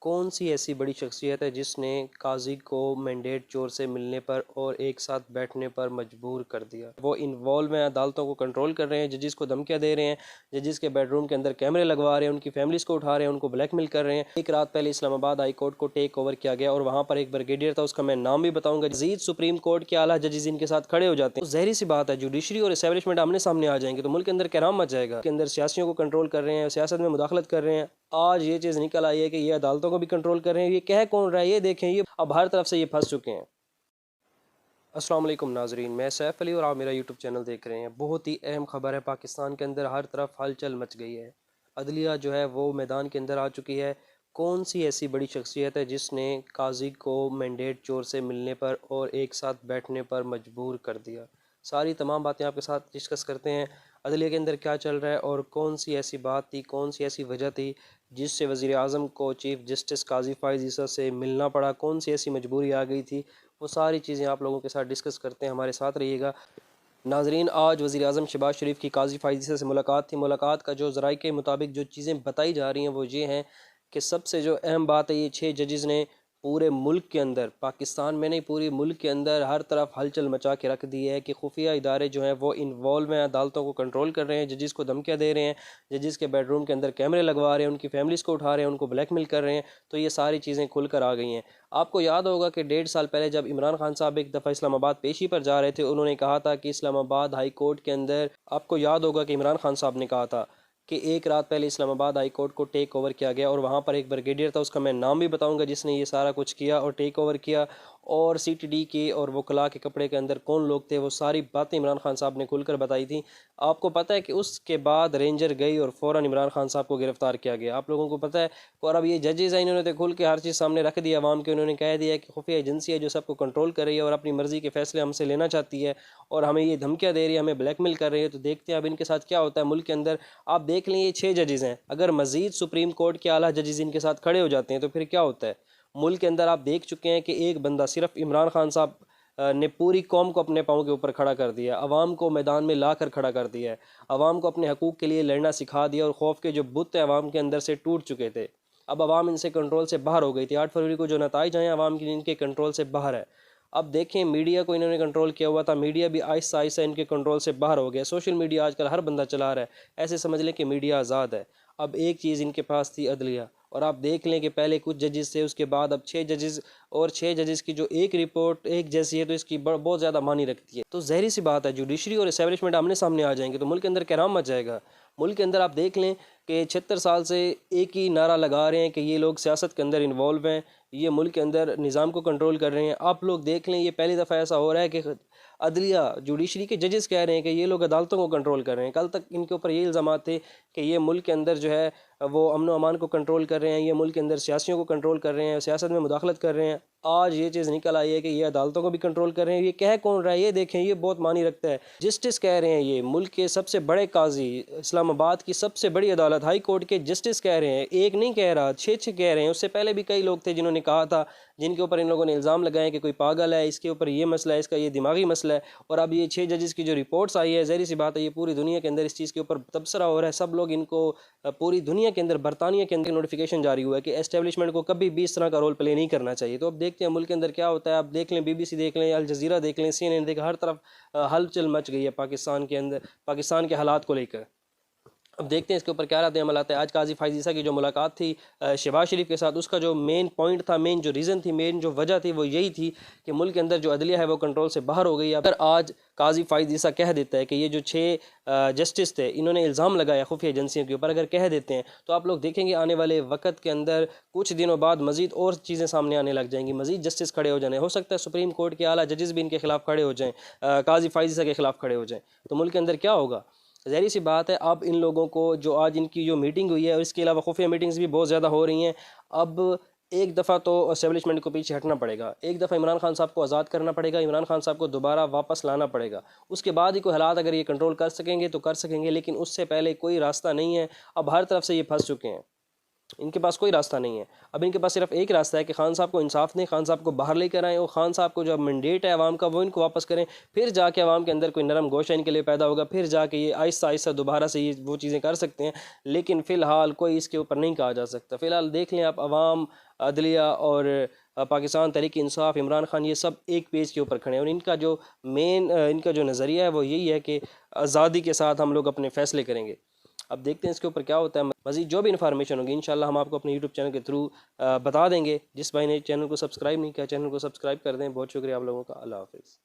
कौन सी ऐसी बड़ी शख्सियत है जिसने काजी को मैंडेट चोर से मिलने पर और एक साथ बैठने पर मजबूर कर दिया। वो इन्वॉल्व हैं, अदालतों को कंट्रोल कर रहे हैं, जजिस को धमकियां दे रहे हैं, जजिस के बेडरूम के अंदर कैमरे लगवा रहे हैं, उनकी फैमिलीज को उठा रहे हैं, उनको ब्लैकमेल कर रहे हैं। एक रात पहले इस्लामाबाद हाई कोर्ट को टेक ओवर किया गया और वहाँ पर एक ब्रिगेडियर था, उसका मैं नाम भी बताऊंगा। मजीद सुप्रीम कोर्ट के आला जजिस इनके साथ खड़े हो जाते हैं तो जहरी सी बात है, जुडिशरी और एस्टेब्लिशमेंट आमने सामने आ जाएंगे तो मुल्क के अंदर कैराम मच जाएगा। के अंदर सियासियों को कंट्रोल कर रहे हैं, सियासत में मुदाखलत कर रहे हैं। आज ये चीज़ निकल आई है कि ये अदालतों को भी कंट्रोल कर रहे हैं। ये कह कौन रहा है ये देखें, ये अब हर तरफ से ये फंस चुके हैं। अस्सलाम वालेकुम नाजरीन, मैं सैफ अली और आप मेरा यूट्यूब चैनल देख रहे हैं। बहुत ही अहम खबर है, पाकिस्तान के अंदर हर तरफ हलचल मच गई है। अदलिया जो है वो मैदान के अंदर आ चुकी है। कौन सी ऐसी बड़ी शख्सियत है जिसने काजी को मैंडेट चोर से मिलने पर और एक साथ बैठने पर मजबूर कर दिया। सारी तमाम बातें आपके साथ डिस्कस करते हैं। अदलिया के अंदर क्या चल रहा है और कौन सी ऐसी बात थी, कौन सी ऐसी वजह थी जिससे वज़ीर आज़म को चीफ़ जस्टिस काजी फ़ाइज़ ईसा से मिलना पड़ा, कौन सी ऐसी मजबूरी आ गई थी। वो सारी चीज़ें आप लोगों के साथ डिस्कस करते हैं, हमारे साथ रहिएगा नाजरीन। आज वज़ीर आज़म शहबाज शरीफ की काजी फ़ाइज़ ईसा से मुलाकात थी। मुलाकात का जो ज़राए के मुताबिक जो चीज़ें बताई जा रही हैं वो ये हैं कि सबसे जो अहम बात है, ये 6 जजेस ने पूरे मुल्क के अंदर, पाकिस्तान में नहीं पूरे मुल्क के अंदर हर तरफ हलचल मचा के रख दी है कि खुफिया इदारे जो हैं वो इन्वॉल्व हैं, अदालतों को कंट्रोल कर रहे हैं, जजिस को धमकियां दे रहे हैं, जजिस के बेडरूम के अंदर कैमरे लगवा रहे हैं, उनकी फैमिलीज़ को उठा रहे हैं, उनको ब्लैकमेल कर रहे हैं। तो ये सारी चीज़ें खुल कर आ गई हैं। आपको याद होगा कि 1.5 साल पहले जब इमरान खान साहब एक दफ़ा इस्लामाबाद पेशी पर जा रहे थे, उन्होंने कहा था कि इस्लामाबाद हाई कोर्ट के अंदर, आपको याद होगा कि इमरान खान साहब ने कहा था कि एक रात पहले इस्लामाबाद हाई कोर्ट को टेक ओवर किया गया और वहाँ पर एक ब्रिगेडियर था, उसका मैं नाम भी बताऊंगा, जिसने ये सारा कुछ किया और टेक ओवर किया। और सीटीडी के और वकला के कपड़े के अंदर कौन लोग थे, वो सारी बातें इमरान खान साहब ने खुलकर बताई थी। आपको पता है कि उसके बाद रेंजर गई और फ़ौरन इमरान खान साहब को गिरफ़्तार किया गया, आप लोगों को पता है। और अब ये जजेस हैं, इन्होंने तो खुल के हर चीज़ सामने रख दिया अवाम के। उन्होंने कह दिया कि खुफिया एजेंसी है जो सबको कंट्रोल कर रही है और अपनी मर्ज़ी के फ़ैसले हमसे लेना चाहती है और हमें ये धमकियाँ दे रही है, हमें ब्लैकमेल कर रही है। तो देखते हैं अब इनके साथ क्या होता है मुल्क के अंदर। आप देख लें, ये 6 जजेस हैं, अगर मज़ीद सुप्रीम कोर्ट के आला जजेस इनके साथ खड़े हो जाते हैं तो फिर क्या होता है मुल्क के अंदर। आप देख चुके हैं कि एक बंदा, सिर्फ इमरान खान साहब ने पूरी कौम को अपने पाँव के ऊपर खड़ा कर दिया, अवाम को मैदान में ला कर खड़ा कर दिया है, अवाम को अपने हकूक़ के लिए लड़ना सिखा दिया और खौफ के जो बुत है अवाम के अंदर से टूट चुके थे। अब अवाम इनसे कंट्रोल से बाहर हो गई थी। 8 फरवरी को जो नताइज आए अवाम की, इनके कंट्रोल से बाहर है। अब देखें, मीडिया को इन्होंने कंट्रोल किया हुआ था, मीडिया भी आहिस्ता आहिस्ता इनके कंट्रोल से बाहर हो गया। सोशल मीडिया आजकल हर बंदा चला रहा है, ऐसे समझ लें कि मीडिया आज़ाद है। अब एक चीज़ इनके पास थी, अदलिया। और आप देख लें कि पहले कुछ जजेस थे, उसके बाद अब 6 जजेस, और 6 जजेस की जो एक रिपोर्ट एक जैसी है तो इसकी बहुत ज़्यादा मानी रखती है। तो जहरी सी बात है, जुडिशरी और एस्टेब्लिशमेंट आमने सामने आ जाएंगे तो मुल्क के अंदर कैराम मच जाएगा। मुल्क के अंदर आप देख लें कि 76 साल से एक ही नारा लगा रहे हैं कि ये लोग सियासत के अंदर इन्वॉल्व हैं, ये मुल्क के अंदर निज़ाम को कंट्रोल कर रहे हैं। आप लोग देख लें, ये पहली दफ़ा ऐसा हो रहा है कि अदलिया, जुडिशरी के जजेस कह रहे हैं कि ये लोग अदालतों को कंट्रोल कर रहे हैं। कल तक इनके ऊपर ये इल्ज़ाम थे कि ये मुल्क के अंदर जो है वो अमन व अमान को कंट्रोल कर रहे हैं, ये मुल्क के अंदर सियासियों को कंट्रोल कर रहे हैं, सियासत में मुदाखलत कर रहे हैं। आज ये चीज़ निकल आई है कि ये अदालतों को भी कंट्रोल कर रहे हैं। ये कह कौन रहा है ये देखें, ये बहुत मानी रखता है। जस्टिस कह रहे हैं, ये मुल्क के सबसे बड़े काजी, इस्लामाबाद की सबसे बड़ी अदालत हाई कोर्ट के जस्टिस कह रहे हैं। एक नहीं कह रहा, 6 कह रहे हैं। उससे पहले भी कई लोग थे जिन्होंने कहा था, जिनके ऊपर इन लोगों ने इल्ज़ाम लगाए कि कोई पागल है, इसके ऊपर ये मसला है, इसका ये दिमागी मसला है। और अब ये 6 जजेस की जो रिपोर्ट्स आई है, ज़ाहिर सी बात है ये पूरी दुनिया के अंदर इस चीज़ के ऊपर तबसरा हो रहा है। सब लोग इनको, पूरी दुनिया के अंदर, बरतानिया के अंदर नोटिफिकेशन जारी हुआ है कि एस्टेब्लिशमेंट को कभी भी इस तरह का रोल प्ले नहीं करना चाहिए। तो अब देखते हैं मुल्क के अंदर क्या होता है। आप देख लें, BBC देख लें, अल जज़ीरा देख लें, CNN देख, हर तरफ हलचल मच गई है पाकिस्तान के अंदर, पाकिस्तान के हालात को लेकर। अब देखते हैं इसके ऊपर क्या रद्द अमल आता है। आज काजी फ़ाइज़ ईसा की जो मुलाकात थी शहबाज शरीफ के साथ, उसका जो मेन पॉइंट था, मेन जो रीज़न थी, मेन जो वजह थी वो यही थी कि मुल्क के अंदर जो अदलिया है वो कंट्रोल से बाहर हो गई है। अगर आज काजी फ़ाइज़ ईसा कह देता है कि ये जो 6 जस्टिस थे इन्होंने इल्ज़ाम लगाया खुफिया एजेंसियों के ऊपर, अगर कह देते हैं तो आप लोग देखेंगे आने वाले वक्त के अंदर कुछ दिनों बाद मज़ीद और चीज़ें सामने आने लग जाएंगी, मज़ीद जस्टिस खड़े हो जाने, हो सकता है सुप्रीम कोर्ट के आला जजेस भी इनके खिलाफ खड़े हो जाएँ, काजी फ़ाइज़ ईसा के खिलाफ खड़े हो जाएँ। तो मुल्क के अंदर क्या होगा, ज़ाहिर सी बात है। अब इन लोगों को जो आज इनकी जो मीटिंग हुई है और इसके अलावा खुफिया मीटिंग्स भी बहुत ज़्यादा हो रही हैं। अब एक दफ़ा तो एस्टेब्लिशमेंट को पीछे हटना पड़ेगा, एक दफ़ा इमरान खान साहब को आज़ाद करना पड़ेगा, इमरान खान साहब को दोबारा वापस लाना पड़ेगा। उसके बाद ही कोई हालात अगर ये कंट्रोल कर सकेंगे तो कर सकेंगे, लेकिन उससे पहले कोई रास्ता नहीं है। अब हर तरफ से ये फंस चुके हैं। इनके पास कोई रास्ता नहीं है। अब इनके पास सिर्फ एक रास्ता है कि खान साहब को इंसाफ दें, खान साहब को बाहर लेकर आएँ और खान साहब को जो मैंडेट है अवाम का वो इनको वापस करें। फिर जाके अवाम के अंदर कोई नरम गोशा इनके लिए पैदा होगा, फिर जाके ये आहिस्ता आहिस्ता दोबारा से ये वो चीज़ें कर सकते हैं। लेकिन फ़िलहाल कोई इसके ऊपर नहीं कहा जा सकता। फ़िलहाल देख लें आप, अवाम, अदलिया और पाकिस्तान तहरीक इंसाफ, इमरान खान, ये सब एक पेज के ऊपर खड़े हैं और इनका जो इनका जो नज़रिया है वो यही है कि आज़ादी के साथ हम लोग अपने फ़ैसले करेंगे। अब देखते हैं इसके ऊपर क्या होता है। मज़ीद जो भी इन्फॉर्मेशन होगी इंशाल्लाह हम आपको अपने यूट्यूब चैनल के थ्रू बता देंगे। जिस भाई ने चैनल को सब्सक्राइब नहीं किया, चैनल को सब्सक्राइब कर दें। बहुत शुक्रिया आप लोगों का। अल्लाह हाफ़िज़।